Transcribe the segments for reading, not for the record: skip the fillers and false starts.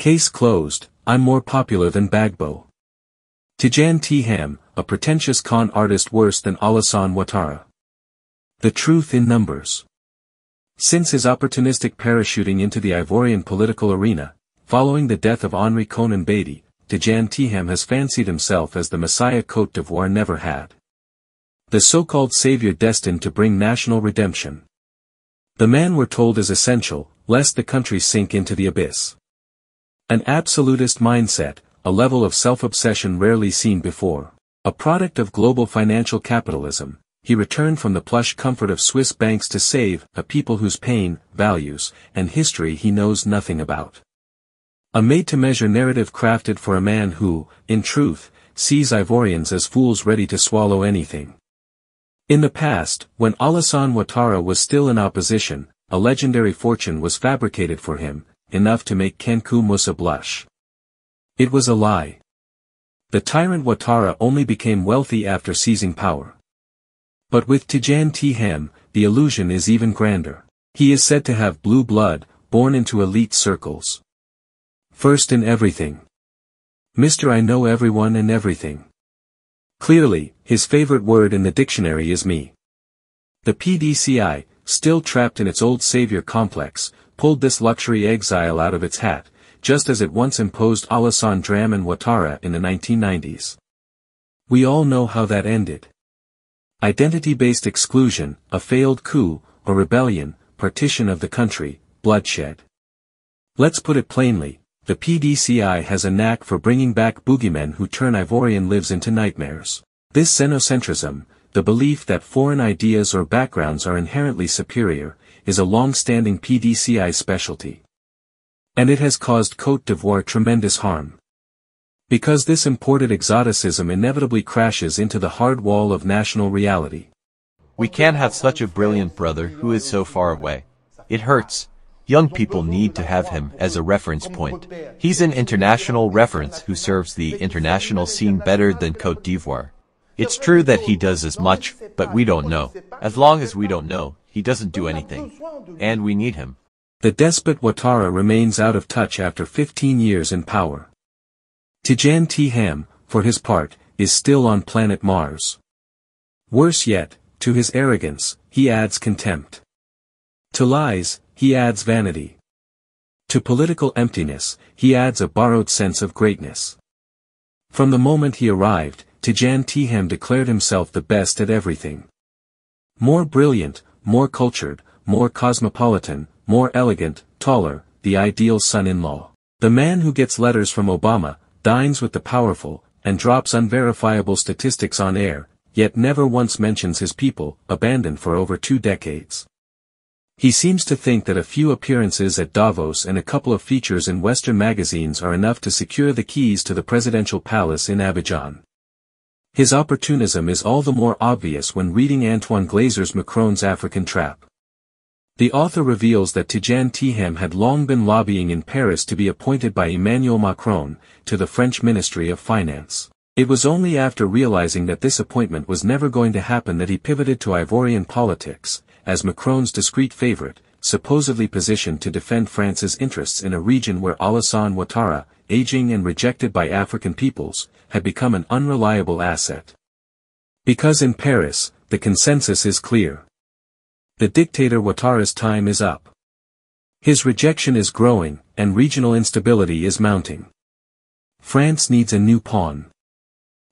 Case closed, I'm more popular than Bagbo. Tidjane Thiam, a pretentious con artist worse than Alassane Ouattara. The truth in numbers. Since his opportunistic parachuting into the Ivorian political arena, following the death of Henri Konan Bedi, Tidjane Thiam has fancied himself as the Messiah Côte d'Ivoire never had. The so-called savior destined to bring national redemption. The man we're told is essential, lest the country sink into the abyss. An absolutist mindset, a level of self-obsession rarely seen before. A product of global financial capitalism, he returned from the plush comfort of Swiss banks to save a people whose pain, values, and history he knows nothing about. A made-to-measure narrative crafted for a man who, in truth, sees Ivorians as fools ready to swallow anything. In the past, when Alassane Ouattara was still in opposition, a legendary fortune was fabricated for him, enough to make Kankou Moussa blush. It was a lie. The tyrant Ouattara only became wealthy after seizing power. But with Tidjane Thiam, the illusion is even grander. He is said to have blue blood, born into elite circles. First in everything. Mr. I know everyone and everything. Clearly, his favorite word in the dictionary is me. The PDCI, still trapped in its old savior complex, pulled this luxury exile out of its hat, just as it once imposed Alassane Dramane Ouattara in the 1990s. We all know how that ended. Identity-based exclusion, a failed coup, a rebellion, partition of the country, bloodshed. Let's put it plainly, the PDCI has a knack for bringing back boogeymen who turn Ivorian lives into nightmares. This xenocentrism, the belief that foreign ideas or backgrounds are inherently superior, is a long-standing PDCI specialty. And it has caused Côte d'Ivoire tremendous harm. Because this imported exoticism inevitably crashes into the hard wall of national reality. We can't have such a brilliant brother who is so far away. It hurts. Young people need to have him as a reference point. He's an international reference who serves the international scene better than Côte d'Ivoire. It's true that he does as much, but we don't know. As long as we don't know, he doesn't do anything. And we need him. The despot Ouattara remains out of touch after 15 years in power. Tidjane Thiam, for his part, is still on planet Mars. Worse yet, to his arrogance, he adds contempt. To lies, he adds vanity. To political emptiness, he adds a borrowed sense of greatness. From the moment he arrived, Tidjane Thiam declared himself the best at everything. More brilliant, more cultured, more cosmopolitan, more elegant, taller, the ideal son-in-law. The man who gets letters from Obama, dines with the powerful, and drops unverifiable statistics on air, yet never once mentions his people, abandoned for over 2 decades. He seems to think that a few appearances at Davos and a couple of features in Western magazines are enough to secure the keys to the presidential palace in Abidjan. His opportunism is all the more obvious when reading Antoine Glazer's Macron's African Trap. The author reveals that Tidjane Thiam had long been lobbying in Paris to be appointed by Emmanuel Macron to the French Ministry of Finance. It was only after realizing that this appointment was never going to happen that he pivoted to Ivorian politics, as Macron's discreet favorite, supposedly positioned to defend France's interests in a region where Alassane Ouattara, aging and rejected by African peoples, had become an unreliable asset. Because in Paris, the consensus is clear. The dictator Ouattara's time is up. His rejection is growing, and regional instability is mounting. France needs a new pawn.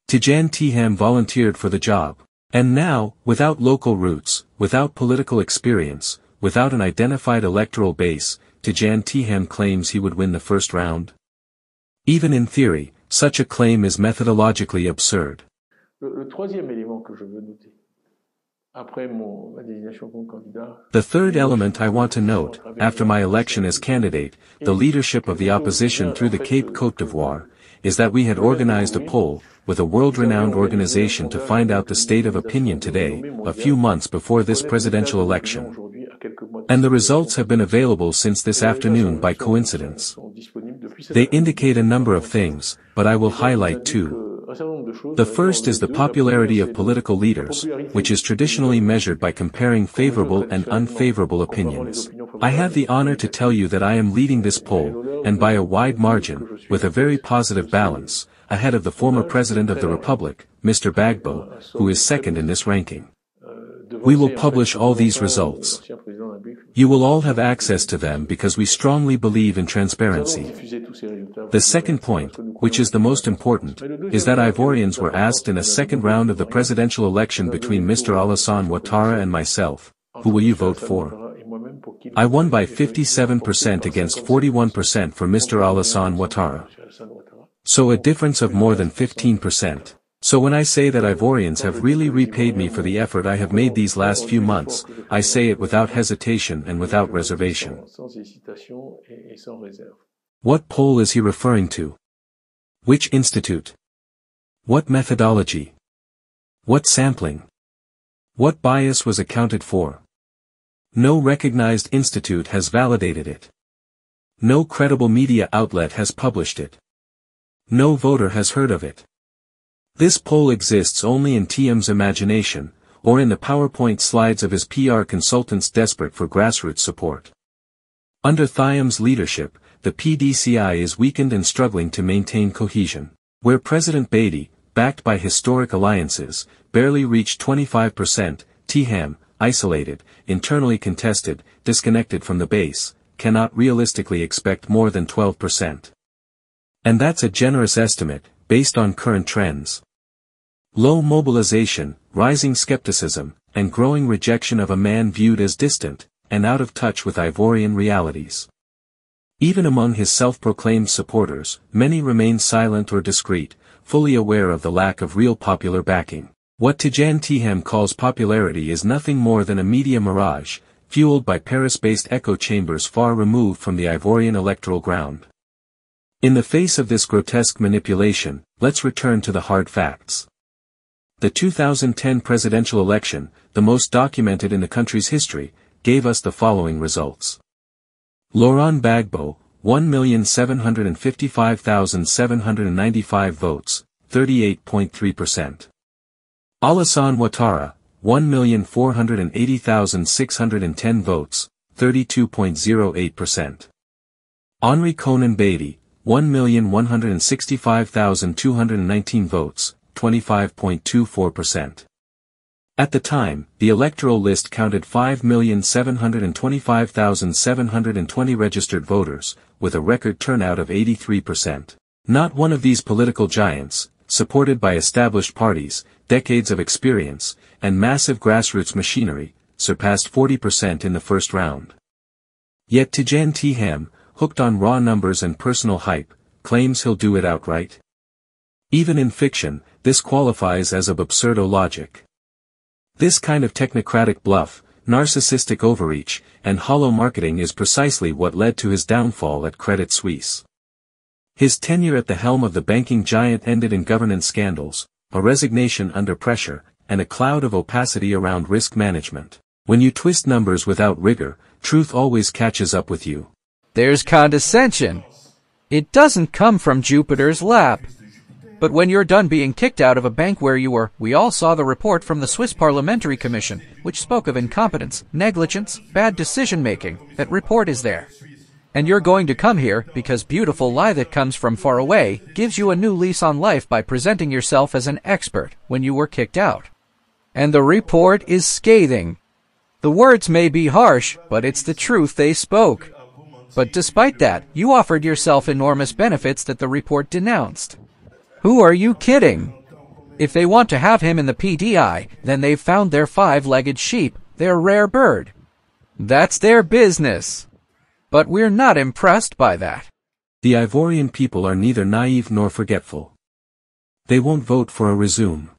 Tidjane Thiam volunteered for the job. And now, without local roots, without political experience, without an identified electoral base, Tidjane Thiam claims he would win the first round. Even in theory, such a claim is methodologically absurd. The third element I want to note, after my election as candidate, the leadership of the opposition through the Cape Côte d'Ivoire, is that we had organized a poll, with a world-renowned organization to find out the state of opinion today, a few months before this presidential election. And the results have been available since this afternoon by coincidence. They indicate a number of things, but I will highlight 2. The first is the popularity of political leaders, which is traditionally measured by comparing favorable and unfavorable opinions. I have the honor to tell you that I am leading this poll, and by a wide margin, with a very positive balance, ahead of the former President of the Republic, Mr. Gbagbo, who is second in this ranking. We will publish all these results. You will all have access to them because we strongly believe in transparency. The second point, which is the most important, is that Ivorians were asked in a second round of the presidential election between Mr. Alassane Ouattara and myself, who will you vote for? I won by 57% against 41% for Mr. Alassane Ouattara. So a difference of more than 15%. So when I say that Ivorians have really repaid me for the effort I have made these last few months, I say it without hesitation and without reservation. What poll is he referring to? Which institute? What methodology? What sampling? What bias was accounted for? No recognized institute has validated it. No credible media outlet has published it. No voter has heard of it. This poll exists only in TM's imagination, or in the PowerPoint slides of his PR consultants desperate for grassroots support. Under Thiam's leadership, the PDCI is weakened and struggling to maintain cohesion. Where President Beatty, backed by historic alliances, barely reached 25%, Thiam, isolated, internally contested, disconnected from the base, cannot realistically expect more than 12%. And that's a generous estimate, based on current trends. Low mobilization, rising skepticism, and growing rejection of a man viewed as distant, and out of touch with Ivorian realities. Even among his self-proclaimed supporters, many remain silent or discreet, fully aware of the lack of real popular backing. What Tidjane Thiam calls popularity is nothing more than a media mirage, fueled by Paris-based echo chambers far removed from the Ivorian electoral ground. In the face of this grotesque manipulation, let's return to the hard facts. The 2010 presidential election, the most documented in the country's history, gave us the following results. Laurent Gbagbo, 1,755,795 votes, 38.3%. Alassane Ouattara, 1,480,610 votes, 32.08%. Henri Konan Bédy, 1,165,219 votes, 25.24%. At the time, the electoral list counted 5,725,720 registered voters, with a record turnout of 83%. Not one of these political giants, supported by established parties, decades of experience, and massive grassroots machinery, surpassed 40% in the first round. Yet Tidjane Thiam, hooked on raw numbers and personal hype, claims he'll do it outright. Even in fiction, this qualifies as of absurdo logic. This kind of technocratic bluff, narcissistic overreach, and hollow marketing is precisely what led to his downfall at Credit Suisse. His tenure at the helm of the banking giant ended in governance scandals, a resignation under pressure, and a cloud of opacity around risk management. When you twist numbers without rigor, truth always catches up with you. There's condescension. It doesn't come from Jupiter's lap. But when you're done being kicked out of a bank where you were, we all saw the report from the Swiss Parliamentary Commission, which spoke of incompetence, negligence, bad decision-making. That report is there. And you're going to come here because beautiful lie that comes from far away gives you a new lease on life by presenting yourself as an expert when you were kicked out. And the report is scathing. The words may be harsh, but it's the truth they spoke. But despite that, you offered yourself enormous benefits that the report denounced. Who are you kidding? If they want to have him in the PDI, then they've found their five-legged sheep, their rare bird. That's their business. But we're not impressed by that. The Ivorian people are neither naive nor forgetful. They won't vote for a resume.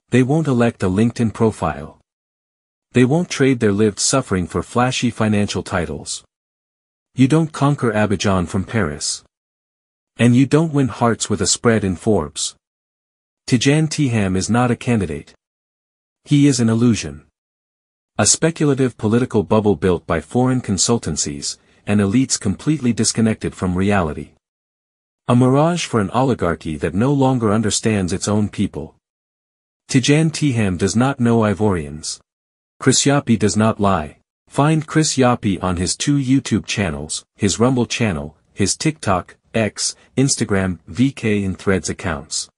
They won't elect a LinkedIn profile. They won't trade their lived suffering for flashy financial titles. You don't conquer Abidjan from Paris. And you don't win hearts with a spread in Forbes. Tidjane Thiam is not a candidate. He is an illusion. A speculative political bubble built by foreign consultancies, and elites completely disconnected from reality. A mirage for an oligarchy that no longer understands its own people. Tidjane Thiam does not know Ivorians. Chris Yapi does not lie. Find Chris Yapi on his 2 YouTube channels, his Rumble channel, his TikTok, X, Instagram, VK and Threads accounts.